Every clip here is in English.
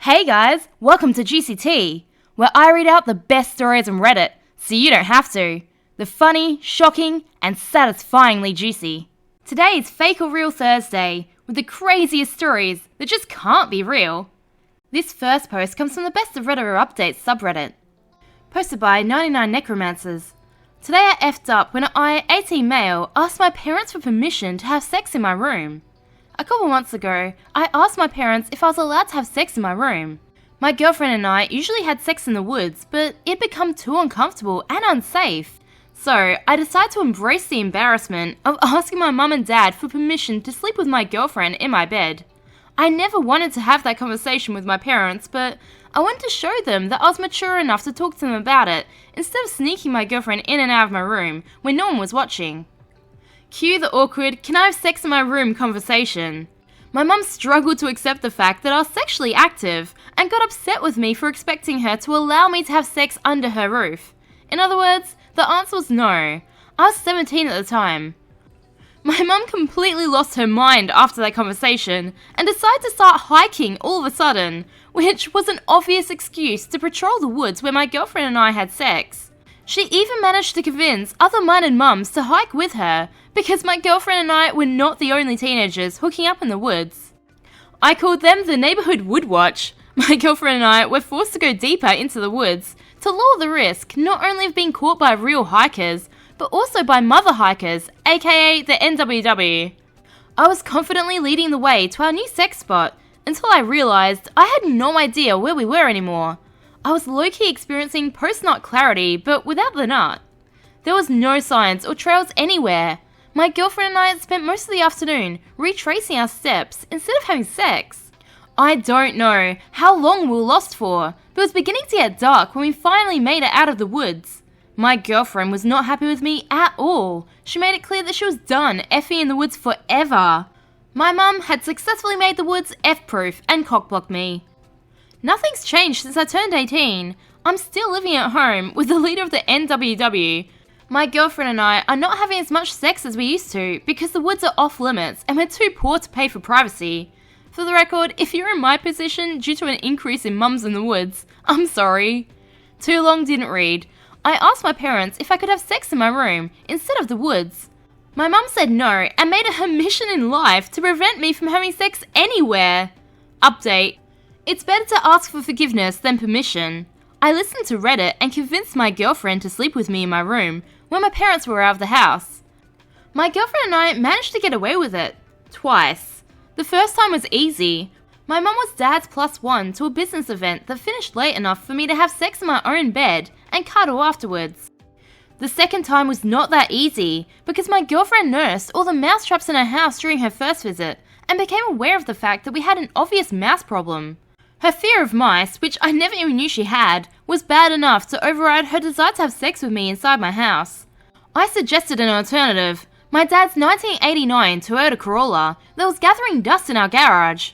Hey guys, welcome to Juicy Tea, where I read out the best stories on Reddit, so you don't have to. The funny, shocking, and satisfyingly juicy. Today is Fake or Real Thursday, with the craziest stories that just can't be real. This first post comes from the BestofRedditorUpdates subreddit, posted by 99 Necromancers. Today I effed up when I, 18 male, asked my parents for permission to have sex in my room. A couple months ago, I asked my parents if I was allowed to have sex in my room. My girlfriend and I usually had sex in the woods, but it'd become too uncomfortable and unsafe. So, I decided to embrace the embarrassment of asking my mum and dad for permission to sleep with my girlfriend in my bed. I never wanted to have that conversation with my parents, but I wanted to show them that I was mature enough to talk to them about it, instead of sneaking my girlfriend in and out of my room when no one was watching. Cue the awkward, can I have sex in my room conversation. My mum struggled to accept the fact that I was sexually active, and got upset with me for expecting her to allow me to have sex under her roof. In other words, the answer was no. I was 17 at the time. My mum completely lost her mind after that conversation, and decided to start hiking all of a sudden, which was an obvious excuse to patrol the woods where my girlfriend and I had sex. She even managed to convince other minded mums to hike with her, because my girlfriend and I were not the only teenagers hooking up in the woods. I called them the neighborhood wood watch. My girlfriend and I were forced to go deeper into the woods to lower the risk not only of being caught by real hikers, but also by mother hikers, aka the NWW. I was confidently leading the way to our new sex spot until I realized I had no idea where we were anymore. I was low-key experiencing post-nut clarity, but without the nut. There was no signs or trails anywhere. My girlfriend and I had spent most of the afternoon retracing our steps instead of having sex. I don't know how long we were lost for, but it was beginning to get dark when we finally made it out of the woods. My girlfriend was not happy with me at all. She made it clear that she was done effing in the woods forever. My mum had successfully made the woods F-proof and cockblocked me. Nothing's changed since I turned 18. I'm still living at home with the leader of the NWW. My girlfriend and I are not having as much sex as we used to because the woods are off limits and we're too poor to pay for privacy. For the record, if you're in my position due to an increase in mums in the woods, I'm sorry. Too long didn't read. I asked my parents if I could have sex in my room instead of the woods. My mum said no and made it her mission in life to prevent me from having sex anywhere. Update. It's better to ask for forgiveness than permission. I listened to Reddit and convinced my girlfriend to sleep with me in my room when my parents were out of the house. My girlfriend and I managed to get away with it. Twice. The first time was easy. My mum was dad's +1 to a business event that finished late enough for me to have sex in my own bed and cuddle afterwards. The second time was not that easy because my girlfriend nursed all the mouse traps in her house during her first visit and became aware of the fact that we had an obvious mouse problem. Her fear of mice, which I never even knew she had, was bad enough to override her desire to have sex with me inside my house. I suggested an alternative, my dad's 1989 Toyota Corolla that was gathering dust in our garage.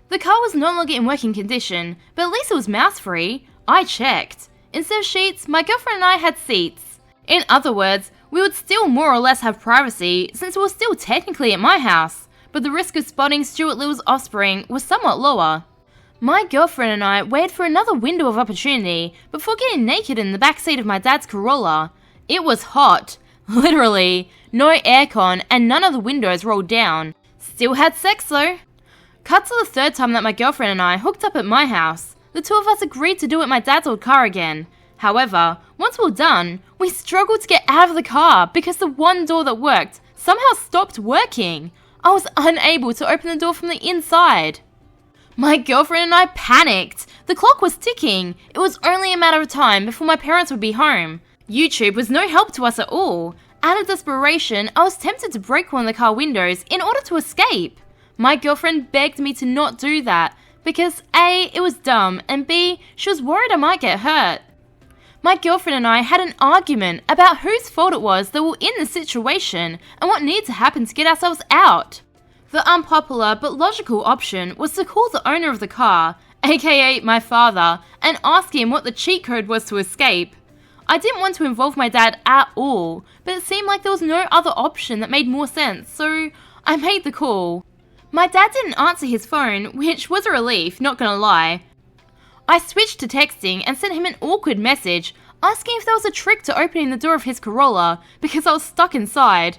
The car was no longer in working condition, but at least it was mouse-free. I checked. Instead of sheets, my girlfriend and I had seats. In other words, we would still more or less have privacy since it was still technically at my house, but the risk of spotting Stuart Little's offspring was somewhat lower. My girlfriend and I waited for another window of opportunity before getting naked in the backseat of my dad's Corolla. It was hot. Literally. No aircon and none of the windows rolled down. Still had sex though. Cut to the third time that my girlfriend and I hooked up at my house. The two of us agreed to do it at my dad's old car again. However, once we were done, we struggled to get out of the car because the one door that worked somehow stopped working. I was unable to open the door from the inside. My girlfriend and I panicked. The clock was ticking. It was only a matter of time before my parents would be home. YouTube was no help to us at all. Out of desperation, I was tempted to break one of the car windows in order to escape. My girlfriend begged me to not do that because A, it was dumb, and B, she was worried I might get hurt. My girlfriend and I had an argument about whose fault it was that we were in the situation and what needed to happen to get ourselves out. The unpopular but logical option was to call the owner of the car, aka my father, and ask him what the cheat code was to escape. I didn't want to involve my dad at all, but it seemed like there was no other option that made more sense, so I made the call. My dad didn't answer his phone, which was a relief, not gonna lie. I switched to texting and sent him an awkward message asking if there was a trick to opening the door of his Corolla because I was stuck inside.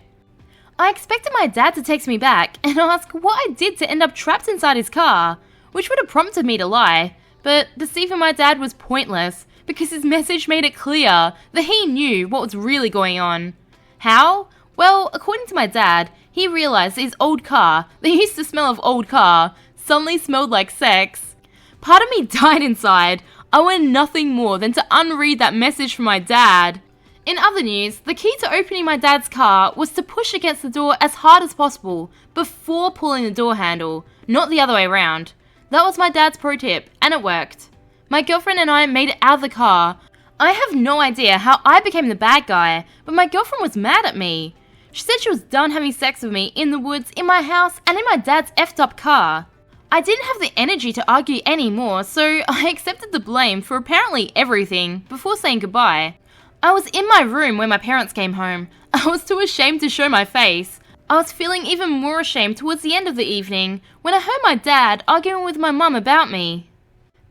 I expected my dad to text me back and ask what I did to end up trapped inside his car, which would have prompted me to lie, but deceiving my dad was pointless because his message made it clear that he knew what was really going on. How? Well, according to my dad, he realized that his old car, that used to smell of old car, suddenly smelled like sex. Part of me died inside. I wanted nothing more than to unread that message from my dad. In other news, the key to opening my dad's car was to push against the door as hard as possible before pulling the door handle, not the other way around. That was my dad's pro tip, and it worked. My girlfriend and I made it out of the car. I have no idea how I became the bad guy, but my girlfriend was mad at me. She said she was done having sex with me in the woods, in my house, and in my dad's effed up car. I didn't have the energy to argue anymore, so I accepted the blame for apparently everything before saying goodbye. I was in my room when my parents came home. I was too ashamed to show my face. I was feeling even more ashamed towards the end of the evening when I heard my dad arguing with my mum about me.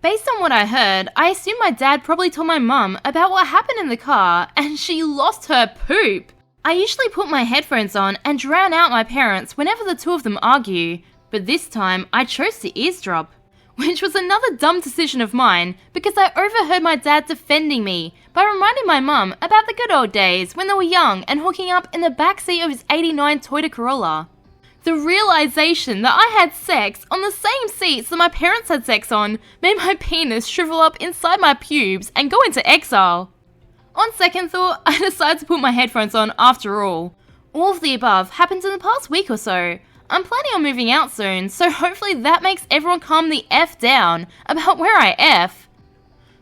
Based on what I heard, I assume my dad probably told my mum about what happened in the car and she lost her poop. I usually put my headphones on and drown out my parents whenever the two of them argue, but this time I chose to eavesdrop, which was another dumb decision of mine because I overheard my dad defending me by reminding my mum about the good old days when they were young and hooking up in the backseat of his '89 Toyota Corolla. The realization that I had sex on the same seats that my parents had sex on made my penis shrivel up inside my pubes and go into exile. On second thought, I decided to put my headphones on after all. All of the above happened in the past week or so. I'm planning on moving out soon, so hopefully that makes everyone calm the F down about where I F.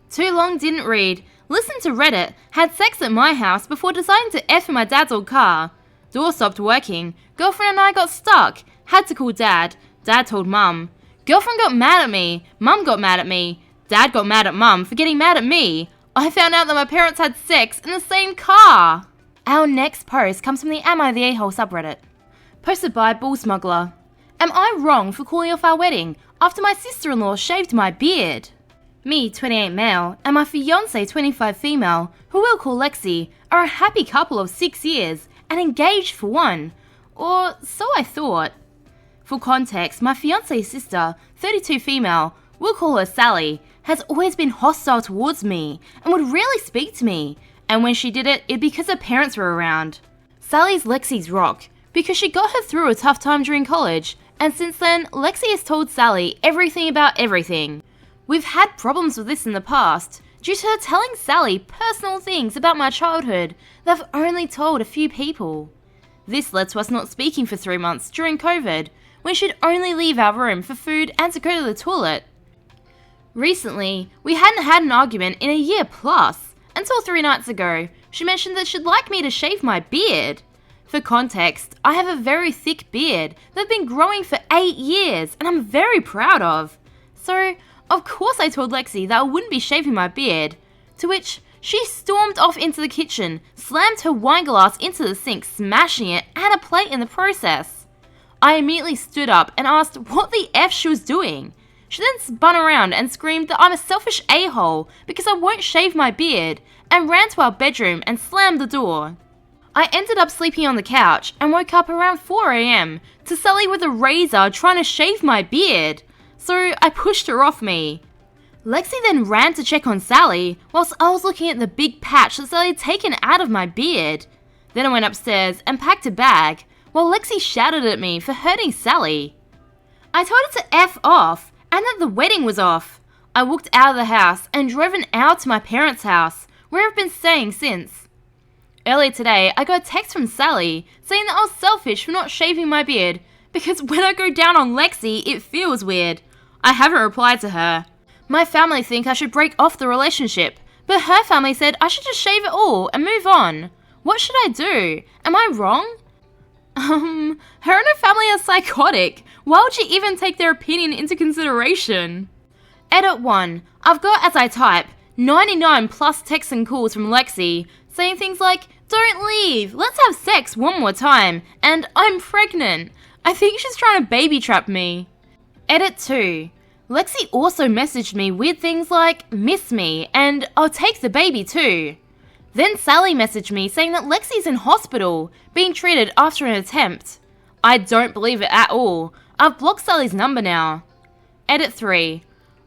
Too long didn't read. Listened to Reddit. Had sex at my house before deciding to F in my dad's old car. Door stopped working. Girlfriend and I got stuck. Had to call dad. Dad told mum. Girlfriend got mad at me. Mum got mad at me. Dad got mad at mum for getting mad at me. I found out that my parents had sex in the same car. Our next post comes from the AmItheAsshole subreddit. Posted by Bull Smuggler. Am I wrong for calling off our wedding after my sister-in-law shaved my beard? Me, 28 male, and my fiancé, 25 female, who we'll call Lexi, are a happy couple of 6 years and engaged for one. Or so I thought. For context, my fiancé's sister, 32 female, we'll call her Sally, has always been hostile towards me and would rarely speak to me, and when she did it'd because her parents were around. Sally's Lexi's rock, because she got her through a tough time during college, and since then, Lexi has told Sally everything about everything. We've had problems with this in the past, due to her telling Sally personal things about my childhood that I've only told a few people. This led to us not speaking for 3 months during COVID, when she'd only leave our room for food and to go to the toilet. Recently, we hadn't had an argument in a year plus, until 3 nights ago, she mentioned that she'd like me to shave my beard. For context, I have a very thick beard that's been growing for 8 years and I'm very proud of. So, of course I told Lexi that I wouldn't be shaving my beard, to which she stormed off into the kitchen, slammed her wine glass into the sink, smashing it and a plate in the process. I immediately stood up and asked what the F she was doing. She then spun around and screamed that I'm a selfish a-hole because I won't shave my beard, and ran to our bedroom and slammed the door. I ended up sleeping on the couch and woke up around 4 AM to Sally with a razor trying to shave my beard, so I pushed her off me. Lexi then ran to check on Sally whilst I was looking at the big patch that Sally had taken out of my beard. Then I went upstairs and packed a bag while Lexi shouted at me for hurting Sally. I told her to F off and that the wedding was off. I walked out of the house and drove an hour to my parents' house, where I've been staying since. Earlier today, I got a text from Sally saying that I was selfish for not shaving my beard because when I go down on Lexi, it feels weird. I haven't replied to her. My family think I should break off the relationship, but her family said I should just shave it all and move on. What should I do? Am I wrong? Her and her family are psychotic. Why would she even take their opinion into consideration? Edit 1. I've got, as I type, 99 plus texts and calls from Lexi, saying things like, "Don't leave, let's have sex one more time," and "I'm pregnant." I think she's trying to baby trap me. Edit 2. Lexi also messaged me weird things like, miss me, and I'll take the baby too. Then Sally messaged me saying that Lexi's in hospital, being treated after an attempt. I don't believe it at all. I've blocked Sally's number now. Edit 3.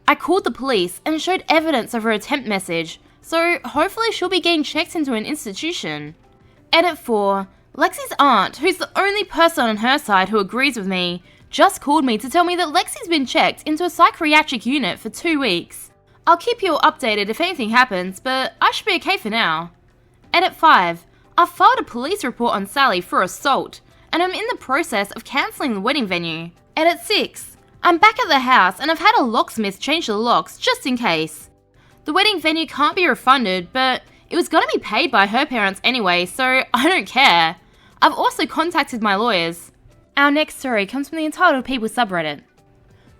I called the police and showed evidence of her attempt message, so hopefully she'll be getting checked into an institution. Edit 4. Lexi's aunt, who's the only person on her side who agrees with me, just called me to tell me that Lexi's been checked into a psychiatric unit for 2 weeks. I'll keep you all updated if anything happens, but I should be okay for now. Edit 5. I've filed a police report on Sally for assault, and I'm in the process of cancelling the wedding venue. Edit 6. I'm back at the house and I've had a locksmith change the locks just in case. The wedding venue can't be refunded, but it was gonna be paid by her parents anyway, so I don't care. I've also contacted my lawyers. Our next story comes from the Entitled People subreddit.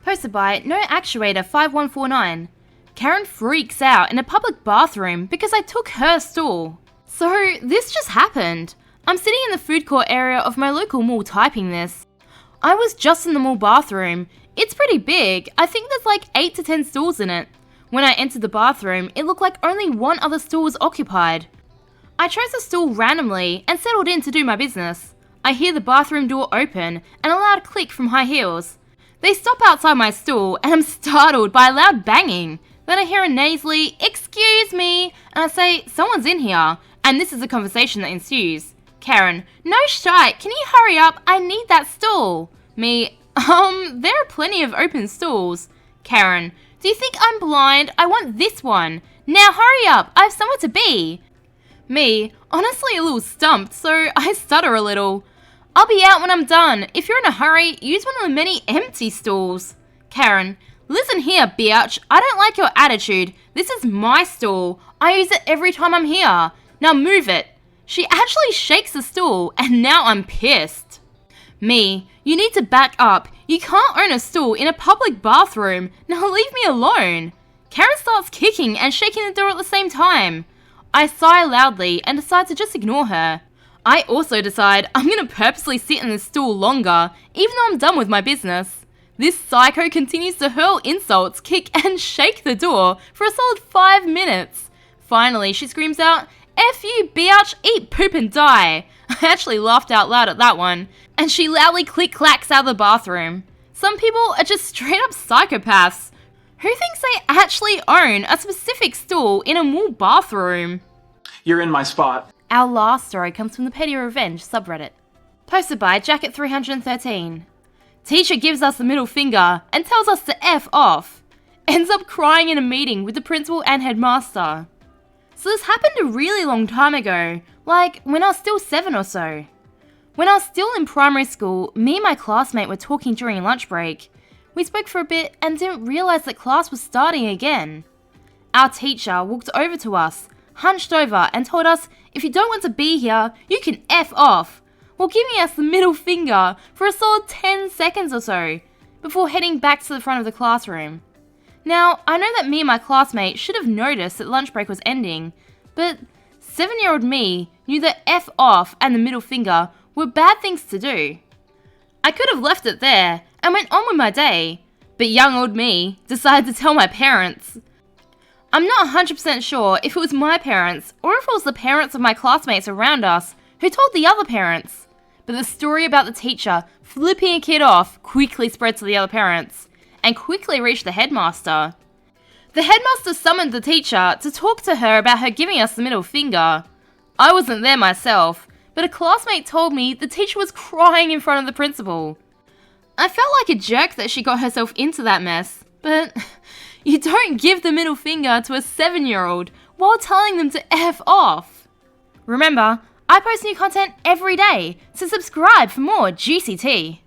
Posted by NoActuator5149. Karen freaks out in a public bathroom because I took her stool. So this just happened. I'm sitting in the food court area of my local mall typing this. I was just in the mall bathroom. It's pretty big. I think there's like 8 to 10 stools in it. When I entered the bathroom, it looked like only one other stool was occupied. I chose a stool randomly and settled in to do my business. I hear the bathroom door open and a loud click from high heels. They stop outside my stool and I'm startled by a loud banging. Then I hear a nasally, "Excuse me," and I say, "Someone's in here," and this is a conversation that ensues. Karen, "No shite, can you hurry up? I need that stool." Me, there are plenty of open stools." Karen, "Do you think I'm blind? I want this one. Now hurry up, I have somewhere to be." Me, honestly a little stumped, so I stutter a little. "I'll be out when I'm done. If you're in a hurry, use one of the many empty stools." Karen, "Listen here, biatch. I don't like your attitude. This is my stool. I use it every time I'm here. Now move it." She actually shakes the stool, and now I'm pissed. Me, "You need to back up. You can't own a stool in a public bathroom. Now leave me alone." Karen starts kicking and shaking the door at the same time. I sigh loudly and decide to just ignore her. I also decide I'm gonna purposely sit in this stool longer, even though I'm done with my business. This psycho continues to hurl insults, kick and shake the door for a solid 5 minutes. Finally, she screams out, "F you, biatch, eat poop and die." I actually laughed out loud at that one, and she loudly click-clacks out of the bathroom. Some people are just straight up psychopaths. Who thinks they actually own a specific stool in a mall bathroom? You're in my spot. Our last story comes from the PettyRevenge subreddit. Posted by Jacket313. Teacher gives us the middle finger and tells us to F off. Ends up crying in a meeting with the principal and headmaster. So this happened a really long time ago, like when I was still 7 or so. When I was still in primary school, me and my classmate were talking during lunch break. We spoke for a bit and didn't realise that class was starting again. Our teacher walked over to us, hunched over and told us, "If you don't want to be here, you can F off," while giving us the middle finger for a solid 10 seconds or so, before heading back to the front of the classroom. Now, I know that me and my classmate should have noticed that lunch break was ending, but 7-year-old me knew that F off and the middle finger were bad things to do. I could have left it there and went on with my day, but young old me decided to tell my parents. I'm not 100% sure if it was my parents or if it was the parents of my classmates around us who told the other parents, but the story about the teacher flipping a kid off quickly spread to the other parents and quickly reached the headmaster. The headmaster summoned the teacher to talk to her about her giving us the middle finger. I wasn't there myself, but a classmate told me the teacher was crying in front of the principal. I felt like a jerk that she got herself into that mess, but you don't give the middle finger to a 7-year-old while telling them to F off. Remember, I post new content every day, so subscribe for more juicy tea.